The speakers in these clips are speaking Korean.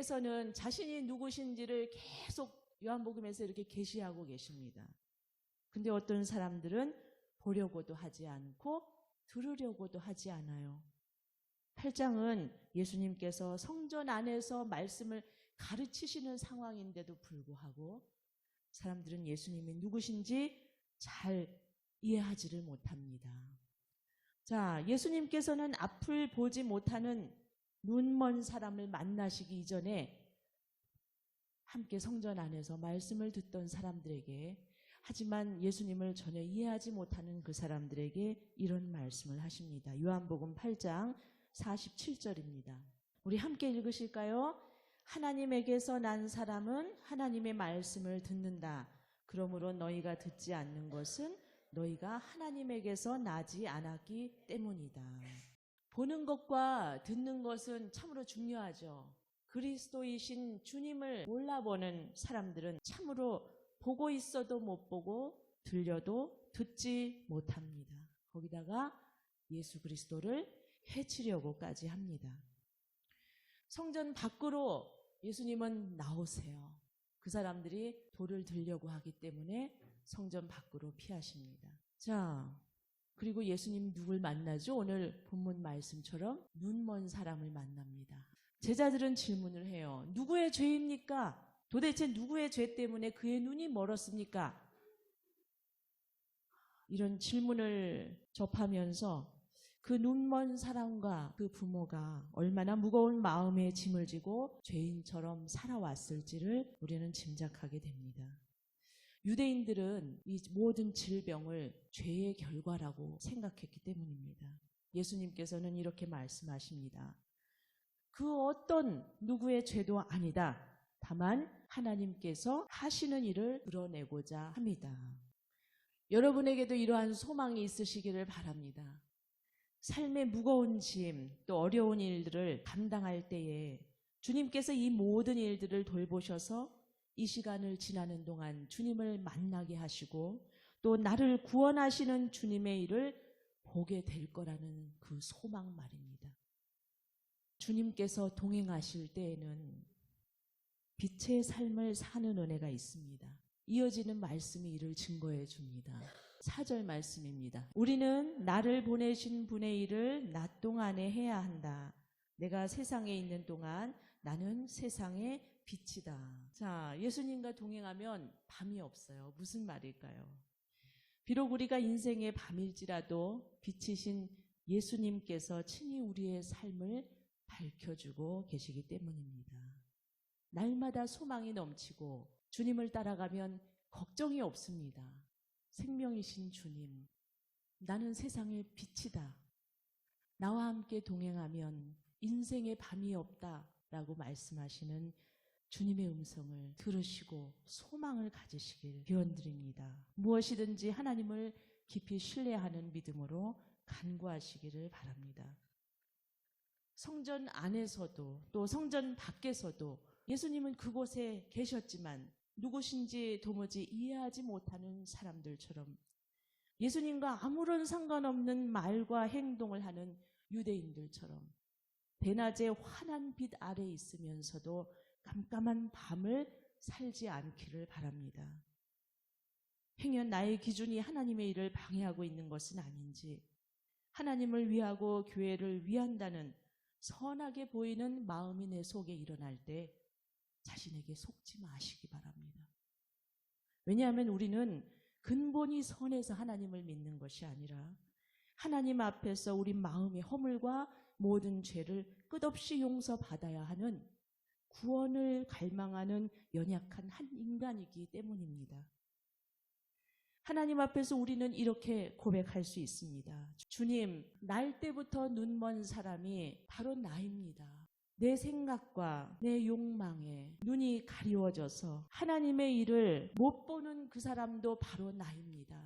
예수님께서는 자신이 누구신지를 계속 요한복음에서 이렇게 계시하고 계십니다. 근데 어떤 사람들은 보려고도 하지 않고 들으려고도 하지 않아요. 8장은 예수님께서 성전 안에서 말씀을 가르치시는 상황인데도 불구하고 사람들은 예수님이 누구신지 잘 이해하지를 못합니다. 자, 예수님께서는 앞을 보지 못하는 눈먼 사람을 만나시기 이전에 함께 성전 안에서 말씀을 듣던 사람들에게, 하지만 예수님을 전혀 이해하지 못하는 그 사람들에게 이런 말씀을 하십니다. 요한복음 8장 47절입니다. 우리 함께 읽으실까요? 하나님에게서 난 사람은 하나님의 말씀을 듣는다. 그러므로 너희가 듣지 않는 것은 너희가 하나님에게서 나지 않았기 때문이다. 보는 것과 듣는 것은 참으로 중요하죠. 그리스도이신 주님을 몰라보는 사람들은 참으로 보고 있어도 못 보고 들려도 듣지 못합니다. 거기다가 예수 그리스도를 해치려고까지 합니다. 성전 밖으로 예수님은 나오세요. 그 사람들이 돌을 들려고 하기 때문에 성전 밖으로 피하십니다. 자, 그리고 예수님 누굴 만나죠? 오늘 본문 말씀처럼 눈먼 사람을 만납니다. 제자들은 질문을 해요. 누구의 죄입니까? 도대체 누구의 죄 때문에 그의 눈이 멀었습니까? 이런 질문을 접하면서 그 눈먼 사람과 그 부모가 얼마나 무거운 마음의 짐을 지고 죄인처럼 살아왔을지를 우리는 짐작하게 됩니다. 유대인들은 이 모든 질병을 죄의 결과라고 생각했기 때문입니다. 예수님께서는 이렇게 말씀하십니다. 그 어떤 누구의 죄도 아니다. 다만 하나님께서 하시는 일을 드러내고자 합니다. 여러분에게도 이러한 소망이 있으시기를 바랍니다. 삶의 무거운 짐, 또 어려운 일들을 감당할 때에 주님께서 이 모든 일들을 돌보셔서 이 시간을 지나는 동안 주님을 만나게 하시고 또 나를 구원하시는 주님의 일을 보게 될 거라는 그 소망 말입니다. 주님께서 동행하실 때에는 빛의 삶을 사는 은혜가 있습니다. 이어지는 말씀이 이를 증거해 줍니다. 4절 말씀입니다. 우리는 나를 보내신 분의 일을 낮 동안에 해야 한다. 내가 세상에 있는 동안 나는 세상의 빛이다. 자, 예수님과 동행하면 밤이 없어요. 무슨 말일까요? 비록 우리가 인생의 밤일지라도 빛이신 예수님께서 친히 우리의 삶을 밝혀주고 계시기 때문입니다. 날마다 소망이 넘치고 주님을 따라가면 걱정이 없습니다. 생명이신 주님, 나는 세상의 빛이다. 나와 함께 동행하면 인생의 밤이 없다라고 말씀하시는 주님의 음성을 들으시고 소망을 가지시길 기원드립니다. 무엇이든지 하나님을 깊이 신뢰하는 믿음으로 간구하시기를 바랍니다. 성전 안에서도 또 성전 밖에서도 예수님은 그곳에 계셨지만 누구신지 도무지 이해하지 못하는 사람들처럼 예수님과 아무런 상관없는 말과 행동을 하는 유대인들처럼 대낮에 환한 빛 아래 있으면서도 깜깜한 밤을 살지 않기를 바랍니다. 행여 나의 기준이 하나님의 일을 방해하고 있는 것은 아닌지, 하나님을 위하고 교회를 위한다는 선하게 보이는 마음이 내 속에 일어날 때 자신에게 속지 마시기 바랍니다. 왜냐하면 우리는 근본이 선해서 하나님을 믿는 것이 아니라 하나님 앞에서 우리 마음의 허물과 모든 죄를 끝없이 용서받아야 하는 구원을 갈망하는 연약한 한 인간이기 때문입니다. 하나님 앞에서 우리는 이렇게 고백할 수 있습니다. 주님, 날 때부터 눈먼 사람이 바로 나입니다. 내 생각과 내 욕망에 눈이 가리워져서 하나님의 일을 못 보는 그 사람도 바로 나입니다.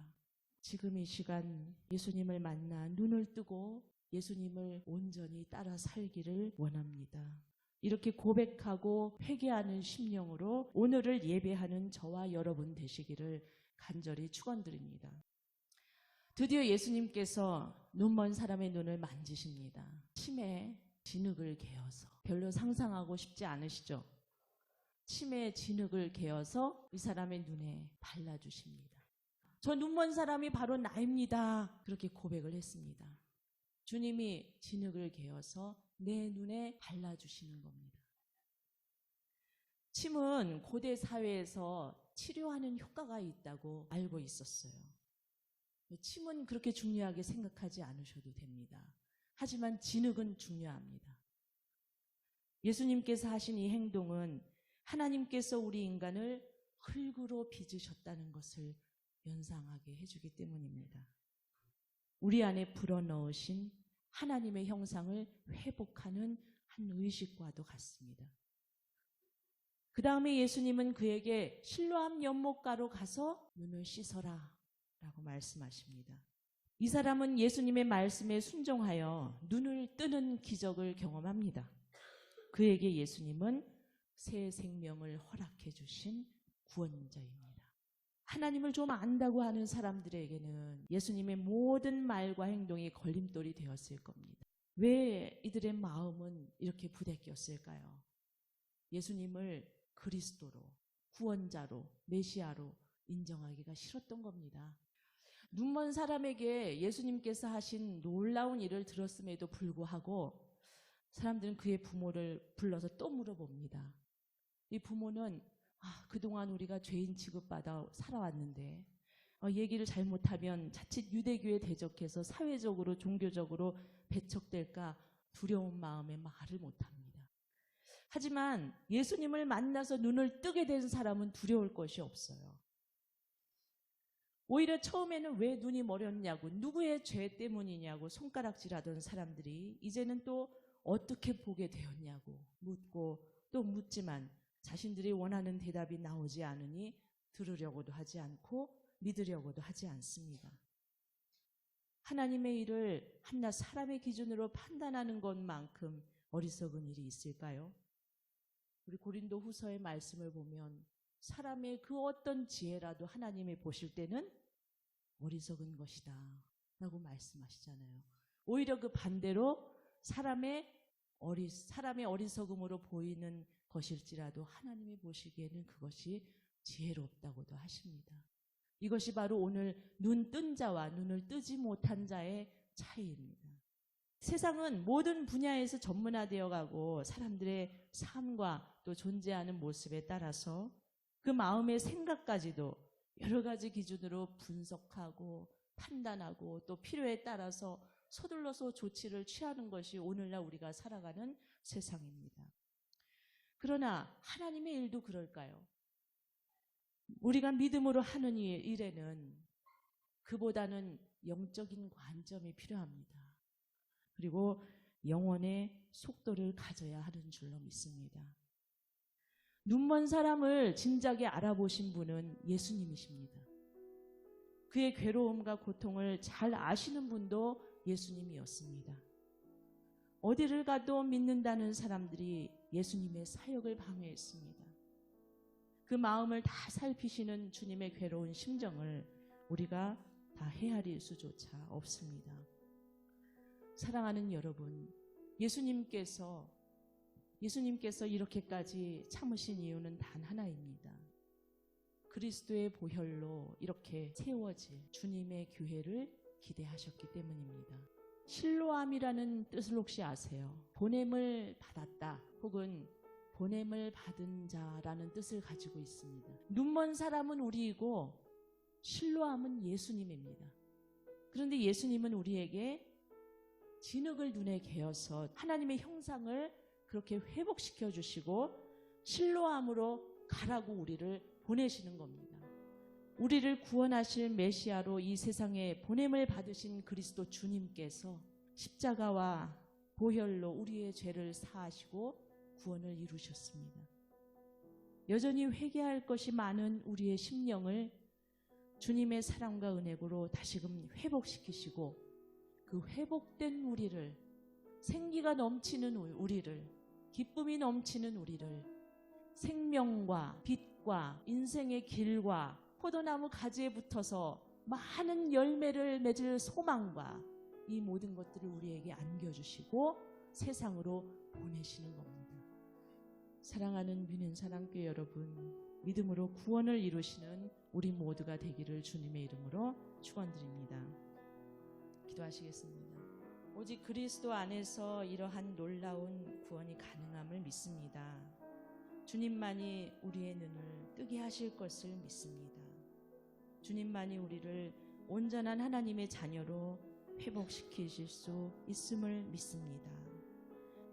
지금 이 시간 예수님을 만나 눈을 뜨고 예수님을 온전히 따라 살기를 원합니다. 이렇게 고백하고 회개하는 심령으로 오늘을 예배하는 저와 여러분 되시기를 간절히 축원드립니다. 드디어 예수님께서 눈먼 사람의 눈을 만지십니다. 치매 진흙을 개어서, 별로 상상하고 싶지 않으시죠? 침에 진흙을 개어서 이 사람의 눈에 발라주십니다. 저 눈먼 사람이 바로 나입니다. 그렇게 고백을 했습니다. 주님이 진흙을 개어서 내 눈에 발라주시는 겁니다. 침은 고대 사회에서 치료하는 효과가 있다고 알고 있었어요. 침은 그렇게 중요하게 생각하지 않으셔도 됩니다. 하지만 진흙은 중요합니다. 예수님께서 하신 이 행동은 하나님께서 우리 인간을 흙으로 빚으셨다는 것을 연상하게 해주기 때문입니다. 우리 안에 불어넣으신 하나님의 형상을 회복하는 한 의식과도 같습니다. 그 다음에 예수님은 그에게 실로암 연못가로 가서 눈을 씻어라 라고 말씀하십니다. 이 사람은 예수님의 말씀에 순종하여 눈을 뜨는 기적을 경험합니다. 그에게 예수님은 새 생명을 허락해 주신 구원자입니다. 하나님을 좀 안다고 하는 사람들에게는 예수님의 모든 말과 행동이 걸림돌이 되었을 겁니다. 왜 이들의 마음은 이렇게 부대꼈을까요? 예수님을 그리스도로, 구원자로, 메시아로 인정하기가 싫었던 겁니다. 눈먼 사람에게 예수님께서 하신 놀라운 일을 들었음에도 불구하고 사람들은 그의 부모를 불러서 또 물어봅니다. 이 부모는 그동안 우리가 죄인 취급받아 살아왔는데 얘기를 잘못하면 자칫 유대교에 대적해서 사회적으로 종교적으로 배척될까 두려운 마음에 말을 못합니다. 하지만 예수님을 만나서 눈을 뜨게 된 사람은 두려울 것이 없어요. 오히려 처음에는 왜 눈이 멀었냐고, 누구의 죄 때문이냐고 손가락질하던 사람들이 이제는 또 어떻게 보게 되었냐고 묻고 또 묻지만 자신들이 원하는 대답이 나오지 않으니 들으려고도 하지 않고 믿으려고도 하지 않습니다. 하나님의 일을 한낱 사람의 기준으로 판단하는 것만큼 어리석은 일이 있을까요? 우리 고린도 후서의 말씀을 보면 사람의 그 어떤 지혜라도 하나님이 보실 때는 어리석은 것이다 라고 말씀하시잖아요. 오히려 그 반대로 사람의 어리석음으로 보이는 것일지라도 하나님이 보시기에는 그것이 지혜롭다고도 하십니다. 이것이 바로 오늘 눈 뜬 자와 눈을 뜨지 못한 자의 차이입니다. 세상은 모든 분야에서 전문화되어 가고 사람들의 삶과 또 존재하는 모습에 따라서 그 마음의 생각까지도 여러 가지 기준으로 분석하고 판단하고 또 필요에 따라서 서둘러서 조치를 취하는 것이 오늘날 우리가 살아가는 세상입니다. 그러나 하나님의 일도 그럴까요? 우리가 믿음으로 하는 일에는 그보다는 영적인 관점이 필요합니다. 그리고 영혼의 속도를 가져야 하는 줄로 믿습니다. 눈먼 사람을 진작에 알아보신 분은 예수님이십니다. 그의 괴로움과 고통을 잘 아시는 분도 예수님이었습니다. 어디를 가도 믿는다는 사람들이 예수님의 사역을 방해했습니다. 그 마음을 다 살피시는 주님의 괴로운 심정을 우리가 다 헤아릴 수조차 없습니다. 사랑하는 여러분, 예수님께서 이렇게까지 참으신 이유는 단 하나입니다. 그리스도의 보혈로 이렇게 세워질 주님의 교회를 기대하셨기 때문입니다. 실로암이라는 뜻을 혹시 아세요? 보냄을 받았다 혹은 보냄을 받은 자라는 뜻을 가지고 있습니다. 눈먼 사람은 우리이고 실로암은 예수님입니다. 그런데 예수님은 우리에게 진흙을 눈에 개어서 하나님의 형상을 그렇게 회복시켜 주시고 실로암으로 가라고 우리를 보내시는 겁니다. 우리를 구원하실 메시아로 이 세상에 보냄을 받으신 그리스도 주님께서 십자가와 보혈로 우리의 죄를 사하시고 구원을 이루셨습니다. 여전히 회개할 것이 많은 우리의 심령을 주님의 사랑과 은혜로 다시금 회복시키시고 그 회복된 우리를, 생기가 넘치는 우리를, 기쁨이 넘치는 우리를 생명과 빛과 인생의 길과 포도나무 가지에 붙어서 많은 열매를 맺을 소망과 이 모든 것들을 우리에게 안겨주시고 세상으로 보내시는 겁니다. 사랑하는 믿는 사랑교회 여러분, 믿음으로 구원을 이루시는 우리 모두가 되기를 주님의 이름으로 축원드립니다. 기도하시겠습니다. 오직 그리스도 안에서 이러한 놀라운 구원이 가능함을 믿습니다. 주님만이 우리의 눈을 뜨게 하실 것을 믿습니다. 주님만이 우리를 온전한 하나님의 자녀로 회복시키실 수 있음을 믿습니다.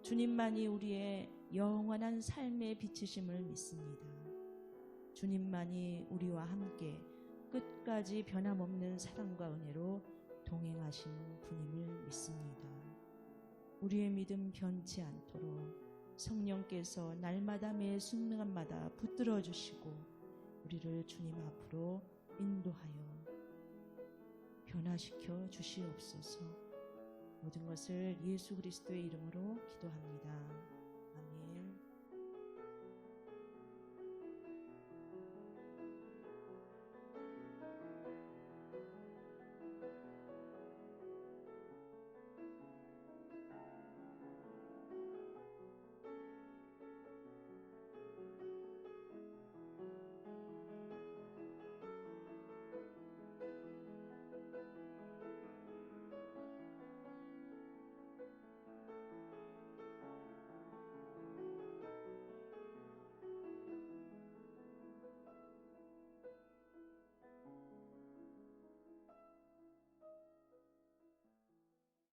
주님만이 우리의 영원한 삶의 빛이심을 믿습니다. 주님만이 우리와 함께 끝까지 변함없는 사랑과 은혜로 동행하시는 분임을 믿습니다. 우리의 믿음 변치 않도록 성령께서 날마다 매 순간마다 붙들어 주시고 우리를 주님 앞으로 인도하여 변화시켜 주시옵소서. 모든 것을 예수 그리스도의 이름으로 기도합니다.